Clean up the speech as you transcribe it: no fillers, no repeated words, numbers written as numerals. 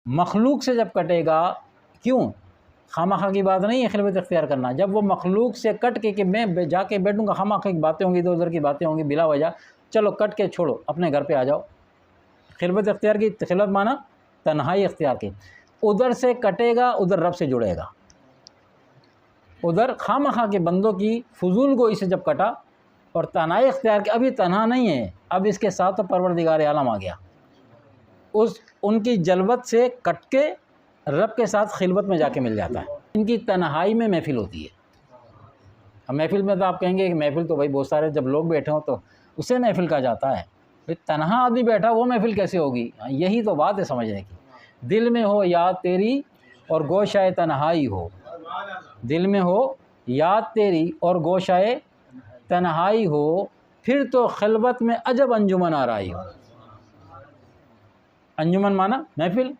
मखलूक से जब कटेगा, क्यों, खामखा की बात नहीं है खिलवत इख्तियार करना। जब वो मखलूक से कट के कि मैं जाके बैठूँगा, खामखा की बातें होंगी, इधर उधर की बातें होंगी बिला वजह, चलो कट के छोड़ो, अपने घर पे आ जाओ। खिलवत इख्तियार की, खिलवत माना तन्हाई इख्तियार की। उधर से कटेगा, उधर रब से जुड़ेगा। उधर खामखा के बंदों की फजूल गोई से जब कटा और तन्हाई इख्तियार की, अभी तन्हा नहीं है, अब इसके साथ तो परवरदिगार आलम आ गया। उस उनकी जलवत से कट के रब के साथ खिलवत में जाके मिल जाता है। इनकी तन्हाई में महफिल होती है। अब महफिल में तो आप कहेंगे कि महफिल तो भाई बहुत सारे जब लोग बैठे हों तो उसे महफिल कहा जाता है। भाई तन्हा आदमी बैठा वो महफिल कैसे होगी? यही तो बात है समझने की। दिल में हो याद तेरी और गोशाए तन्हाई हो, दिल में हो याद तेरी और गोशाए तन्हाई हो, फिर तो खिलवत में अजब अंजुमन आ रही हो। अंजुमन माना महफिल।